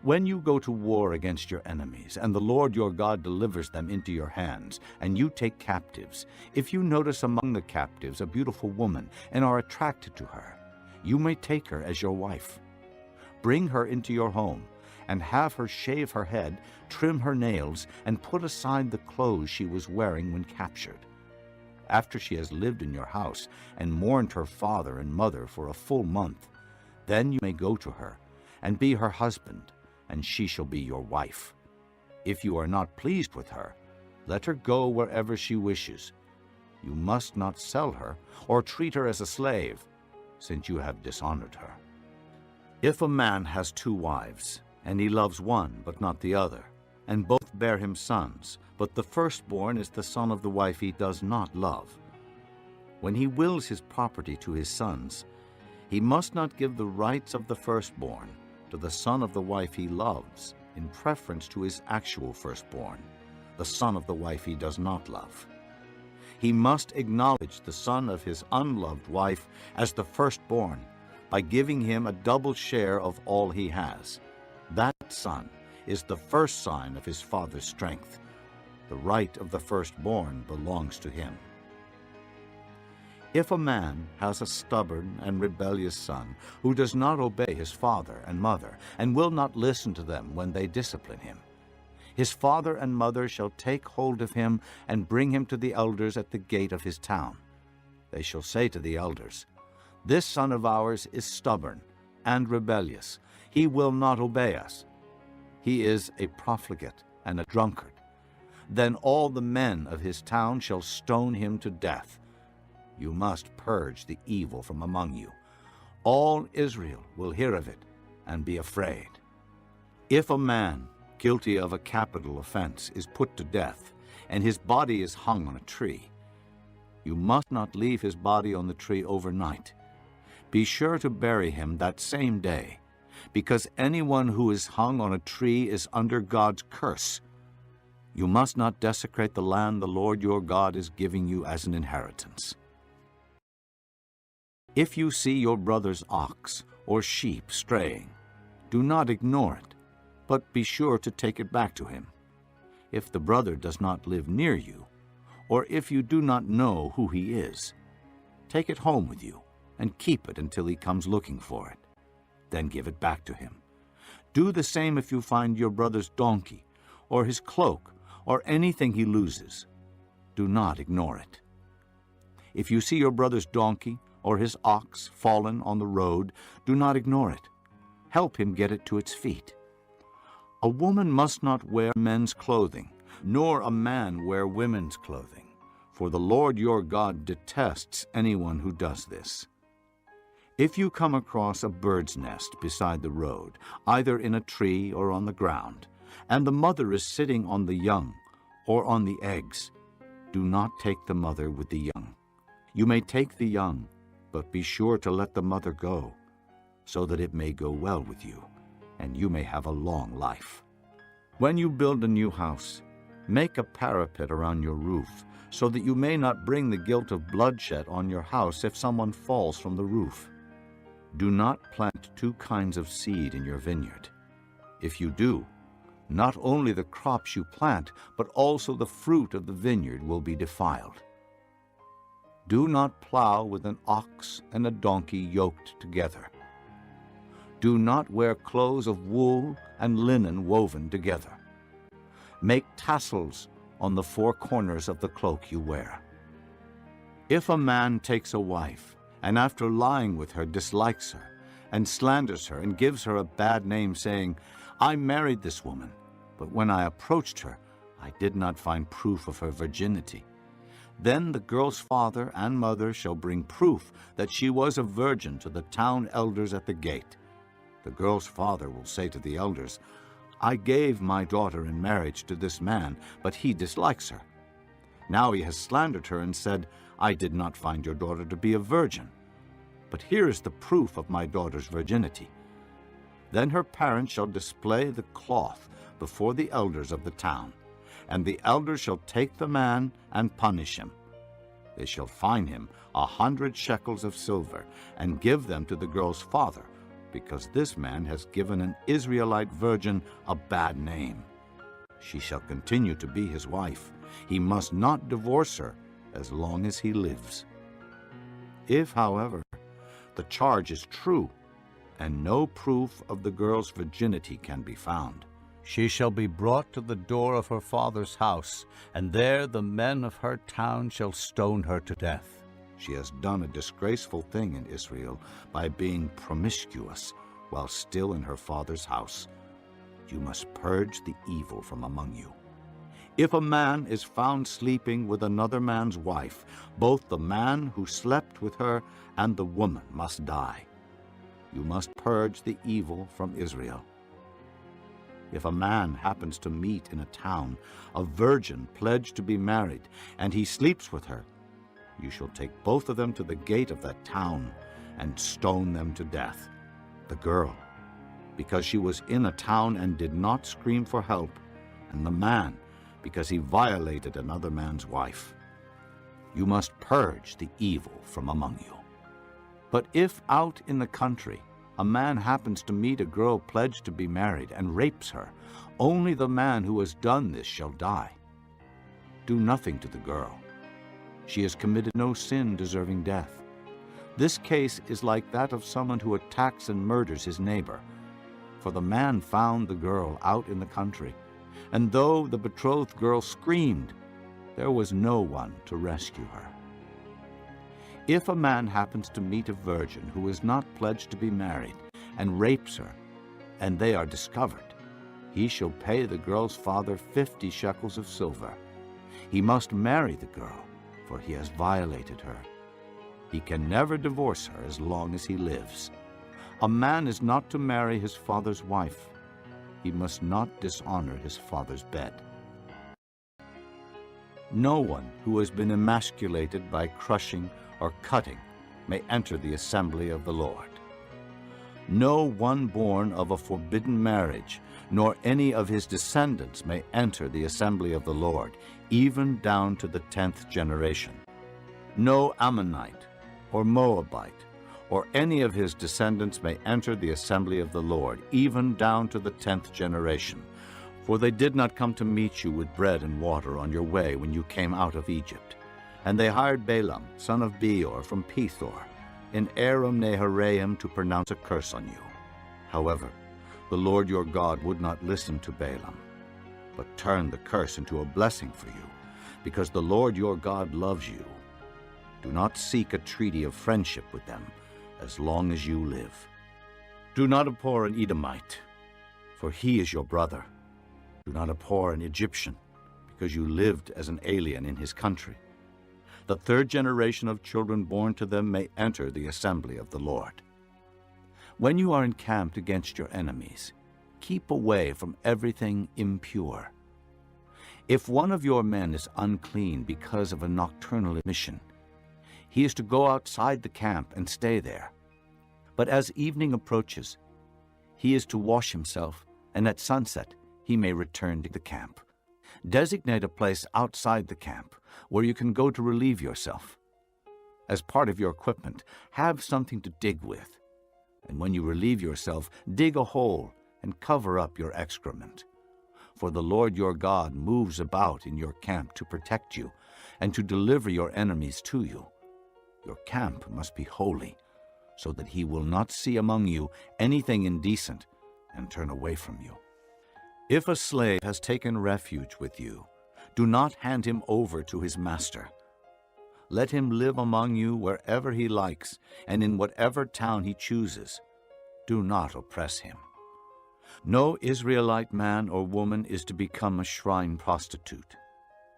When you go to war against your enemies, and the Lord your God delivers them into your hands, and you take captives, if you notice among the captives a beautiful woman and are attracted to her, you may take her as your wife. Bring her into your home, and have her shave her head, trim her nails, and put aside the clothes she was wearing when captured. After she has lived in your house and mourned her father and mother for a full month, then you may go to her and be her husband, and she shall be your wife. If you are not pleased with her, let her go wherever she wishes. You must not sell her or treat her as a slave, since you have dishonored her. If a man has 2 wives, and he loves one but not the other, and both bear him sons, but the firstborn is the son of the wife he does not love, when he wills his property to his sons, he must not give the rights of the firstborn to the son of the wife he loves in preference to his actual firstborn, the son of the wife he does not love. He must acknowledge the son of his unloved wife as the firstborn by giving him a double share of all he has. That son is the first sign of his father's strength. The right of the firstborn belongs to him. If a man has a stubborn and rebellious son who does not obey his father and mother and will not listen to them when they discipline him, his father and mother shall take hold of him and bring him to the elders at the gate of his town. They shall say to the elders, "This son of ours is stubborn and rebellious. He will not obey us. He is a profligate and a drunkard." Then all the men of his town shall stone him to death. You must purge the evil from among you. All Israel will hear of it and be afraid. If a man guilty of a capital offense is put to death, and his body is hung on a tree, you must not leave his body on the tree overnight. Be sure to bury him that same day, because anyone who is hung on a tree is under God's curse. You must not desecrate the land the Lord your God is giving you as an inheritance. If you see your brother's ox or sheep straying, do not ignore it, but be sure to take it back to him. If the brother does not live near you, or if you do not know who he is, take it home with you and keep it until he comes looking for it. Then give it back to him. Do the same if you find your brother's donkey, or his cloak, or anything he loses. Do not ignore it. If you see your brother's donkey or his ox fallen on the road, do not ignore it. Help him get it to its feet. A woman must not wear men's clothing, nor a man wear women's clothing, for the Lord your God detests anyone who does this. If you come across a bird's nest beside the road, either in a tree or on the ground, and the mother is sitting on the young or on the eggs, do not take the mother with the young. You may take the young, but be sure to let the mother go, so that it may go well with you, and you may have a long life. When you build a new house, make a parapet around your roof, so that you may not bring the guilt of bloodshed on your house if someone falls from the roof. Do not plant 2 kinds of seed in your vineyard. If you do, not only the crops you plant, but also the fruit of the vineyard will be defiled. Do not plow with an ox and a donkey yoked together. Do not wear clothes of wool and linen woven together. Make tassels on the 4 corners of the cloak you wear. If a man takes a wife, and after lying with her dislikes her, and slanders her and gives her a bad name, saying, "I married this woman, but when I approached her, I did not find proof of her virginity," then the girl's father and mother shall bring proof that she was a virgin to the town elders at the gate. The girl's father will say to the elders, "I gave my daughter in marriage to this man, but he dislikes her. Now he has slandered her and said, 'I did not find your daughter to be a virgin. But here is the proof of my daughter's virginity.' Then her parents shall display the cloth before the elders of the town, and the elders shall take the man and punish him. They shall fine him 100 shekels of silver and give them to the girl's father, because this man has given an Israelite virgin a bad name. She shall continue to be his wife. He must not divorce her as long as he lives. If, however, the charge is true, and no proof of the girl's virginity can be found, she shall be brought to the door of her father's house, and there the men of her town shall stone her to death. She has done a disgraceful thing in Israel by being promiscuous while still in her father's house. You must purge the evil from among you. If a man is found sleeping with another man's wife, both the man who slept with her and the woman must die. You must purge the evil from Israel. If a man happens to meet in a town a virgin pledged to be married, and he sleeps with her, you shall take both of them to the gate of that town and stone them to death. The girl, because she was in a town and did not scream for help, and the man, because he violated another man's wife. You must purge the evil from among you. But if out in the country a man happens to meet a girl pledged to be married and rapes her, only the man who has done this shall die. Do nothing to the girl. She has committed no sin deserving death. This case is like that of someone who attacks and murders his neighbor. For the man found the girl out in the country, and though the betrothed girl screamed, there was no one to rescue her. If a man happens to meet a virgin who is not pledged to be married and rapes her, and they are discovered, he shall pay the girl's father 50 shekels of silver. He must marry the girl, for he has violated her. He can never divorce her as long as he lives. A man is not to marry his father's wife. He must not dishonor his father's bed. No one who has been emasculated by crushing or cutting may enter the assembly of the Lord. No one born of a forbidden marriage, nor any of his descendants may enter the assembly of the Lord, even down to the 10th generation. No Ammonite or Moabite or any of his descendants may enter the assembly of the Lord, even down to the 10th generation. For they did not come to meet you with bread and water on your way when you came out of Egypt. And they hired Balaam, son of Beor, from Pethor, in Aram Naharaim, to pronounce a curse on you. However, the Lord your God would not listen to Balaam, but turned the curse into a blessing for you, because the Lord your God loves you. Do not seek a treaty of friendship with them as long as you live. Do not abhor an Edomite, for he is your brother. Do not abhor an Egyptian, because you lived as an alien in his country. The 3rd generation of children born to them may enter the assembly of the Lord. When you are encamped against your enemies, keep away from everything impure. If one of your men is unclean because of a nocturnal emission, he is to go outside the camp and stay there. But as evening approaches, he is to wash himself, and at sunset he may return to the camp. Designate a place outside the camp where you can go to relieve yourself. As part of your equipment, have something to dig with. And when you relieve yourself, dig a hole and cover up your excrement. For the Lord your God moves about in your camp to protect you and to deliver your enemies to you. Your camp must be holy, so that he will not see among you anything indecent and turn away from you. If a slave has taken refuge with you, do not hand him over to his master. Let him live among you wherever he likes and in whatever town he chooses. Do not oppress him. No Israelite man or woman is to become a shrine prostitute.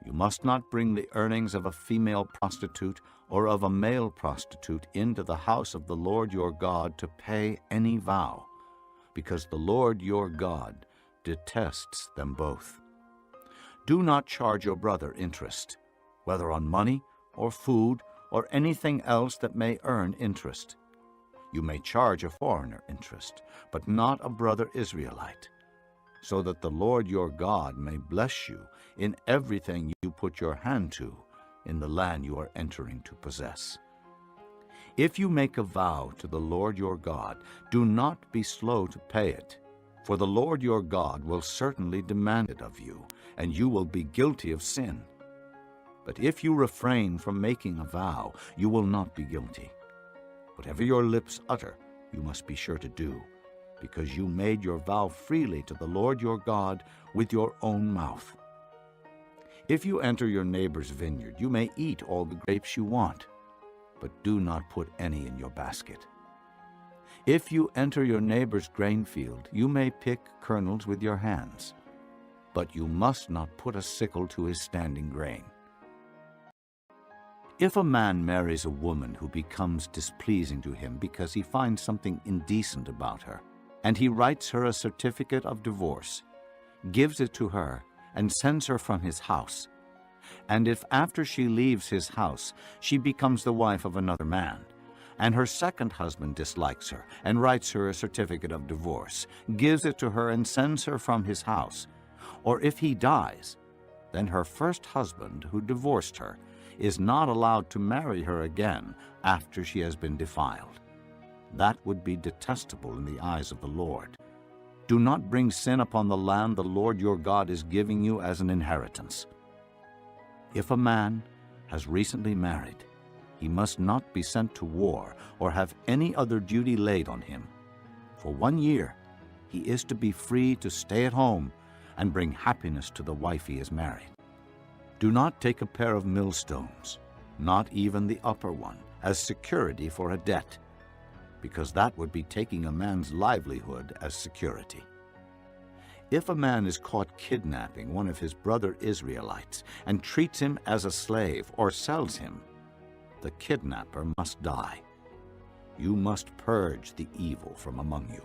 You must not bring the earnings of a female prostitute or of a male prostitute into the house of the Lord your God to pay any vow, because the Lord your God detests them both. Do not charge your brother interest, whether on money or food or anything else that may earn interest. You may charge a foreigner interest, but not a brother Israelite, so that the Lord your God may bless you in everything you put your hand to in the land you are entering to possess. If you make a vow to the Lord your God, do not be slow to pay it, for the Lord your God will certainly demand it of you, and you will be guilty of sin. But if you refrain from making a vow, you will not be guilty. Whatever your lips utter, you must be sure to do, because you made your vow freely to the Lord your God with your own mouth. If you enter your neighbor's vineyard, you may eat all the grapes you want, but do not put any in your basket. If you enter your neighbor's grain field, you may pick kernels with your hands, but you must not put a sickle to his standing grain. If a man marries a woman who becomes displeasing to him because he finds something indecent about her, and he writes her a certificate of divorce, gives it to her, and sends her from his house, and if after she leaves his house she becomes the wife of another man, and her second husband dislikes her and writes her a certificate of divorce, gives it to her and sends her from his house, or if he dies, then her first husband who divorced her is not allowed to marry her again after she has been defiled. That would be detestable in the eyes of the Lord. Do not bring sin upon the land the Lord your God is giving you as an inheritance. If a man has recently married, he must not be sent to war or have any other duty laid on him. For 1 year, he is to be free to stay at home and bring happiness to the wife he has married. Do not take a pair of millstones, not even the upper one, as security for a debt, because that would be taking a man's livelihood as security. If a man is caught kidnapping one of his brother Israelites and treats him as a slave or sells him, the kidnapper must die. You must purge the evil from among you.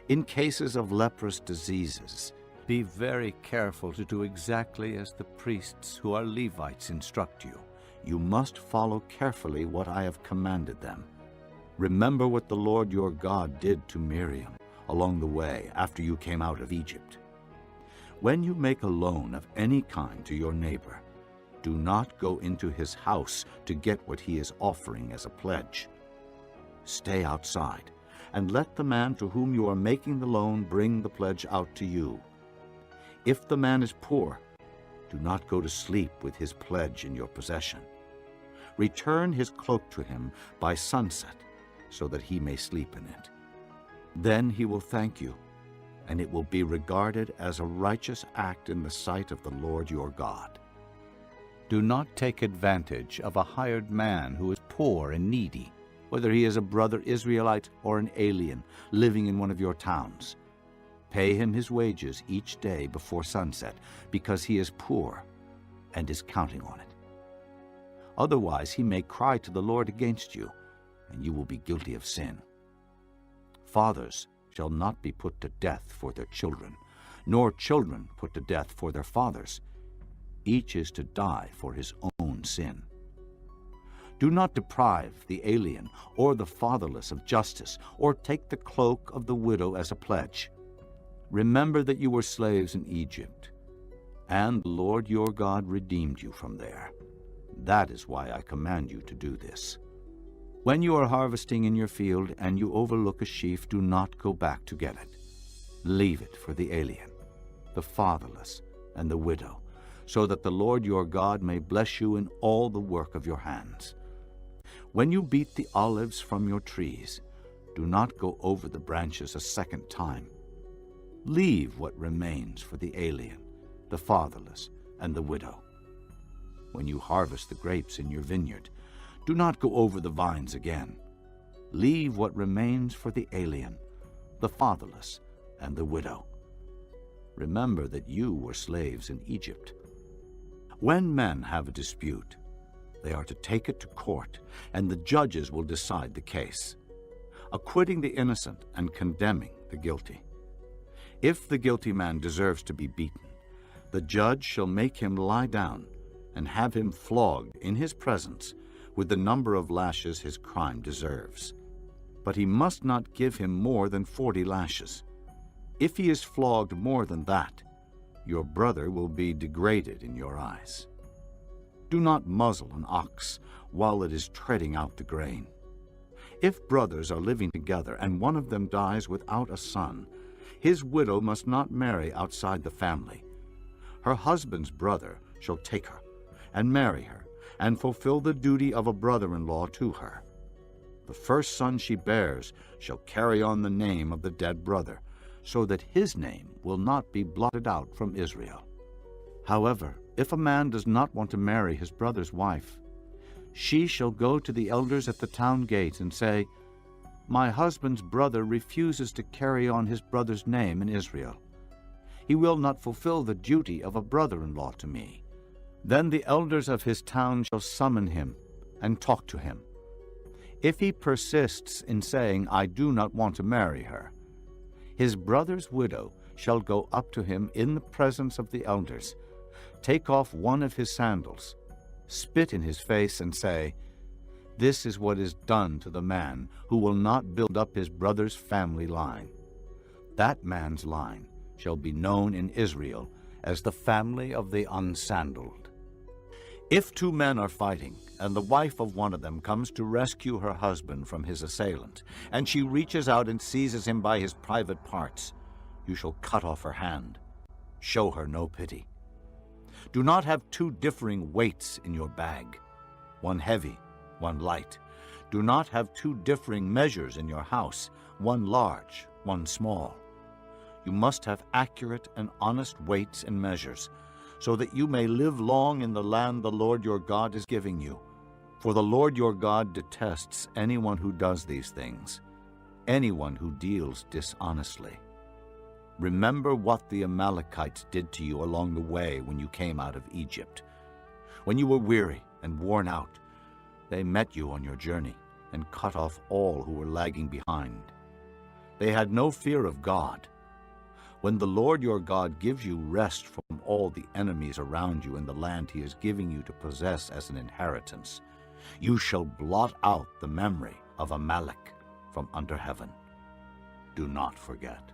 In cases of leprous diseases, be very careful to do exactly as the priests who are Levites instruct you. You must follow carefully what I have commanded them. Remember what the Lord your God did to Miriam along the way after you came out of Egypt. When you make a loan of any kind to your neighbor, do not go into his house to get what he is offering as a pledge. Stay outside, and let the man to whom you are making the loan bring the pledge out to you. If the man is poor, do not go to sleep with his pledge in your possession. Return his cloak to him by sunset, so that he may sleep in it. Then he will thank you, and it will be regarded as a righteous act in the sight of the Lord your God. Do not take advantage of a hired man who is poor and needy, whether he is a brother Israelite or an alien living in one of your towns. Pay him his wages each day before sunset, because he is poor and is counting on it. Otherwise he may cry to the Lord against you, and you will be guilty of sin. Fathers shall not be put to death for their children, nor children put to death for their fathers. Each is to die for his own sin. Do not deprive the alien or the fatherless of justice, or take the cloak of the widow as a pledge. Remember that you were slaves in Egypt, and the Lord your God redeemed you from there. That is why I command you to do this. When you are harvesting in your field and you overlook a sheaf, do not go back to get it. Leave it for the alien, the fatherless, and the widow, so that the Lord your God may bless you in all the work of your hands. When you beat the olives from your trees, do not go over the branches a second time. Leave what remains for the alien, the fatherless, and the widow. When you harvest the grapes in your vineyard, do not go over the vines again. Leave what remains for the alien, the fatherless, and the widow. Remember that you were slaves in Egypt. When men have a dispute, they are to take it to court, and the judges will decide the case, acquitting the innocent and condemning the guilty. If the guilty man deserves to be beaten, the judge shall make him lie down and have him flogged in his presence with the number of lashes his crime deserves. But he must not give him more than 40 lashes. If he is flogged more than that, your brother will be degraded in your eyes. Do not muzzle an ox while it is treading out the grain. If brothers are living together and one of them dies without a son, his widow must not marry outside the family. Her husband's brother shall take her and marry her and fulfill the duty of a brother-in-law to her. The first son she bears shall carry on the name of the dead brother, so that his name will not be blotted out from Israel. However, if a man does not want to marry his brother's wife, she shall go to the elders at the town gate and say, "My husband's brother refuses to carry on his brother's name in Israel. He will not fulfill the duty of a brother-in-law to me." Then the elders of his town shall summon him and talk to him. If he persists in saying, "I do not want to marry her," his brother's widow shall go up to him in the presence of the elders, take off one of his sandals, spit in his face, and say, "This is what is done to the man who will not build up his brother's family line. That man's line shall be known in Israel as the family of the unsandaled." If two men are fighting, and the wife of one of them comes to rescue her husband from his assailant, and she reaches out and seizes him by his private parts, you shall cut off her hand. Show her no pity. Do not have two differing weights in your bag, one heavy, one light. Do not have two differing measures in your house, one large, one small. You must have accurate and honest weights and measures, so that you may live long in the land the Lord your God is giving you. For the Lord your God detests anyone who does these things, anyone who deals dishonestly. Remember what the Amalekites did to you along the way when you came out of Egypt. When you were weary and worn out, they met you on your journey and cut off all who were lagging behind. They had no fear of God. When the Lord your God gives you rest from all the enemies around you in the land he is giving you to possess as an inheritance, you shall blot out the memory of Amalek from under heaven. Do not forget.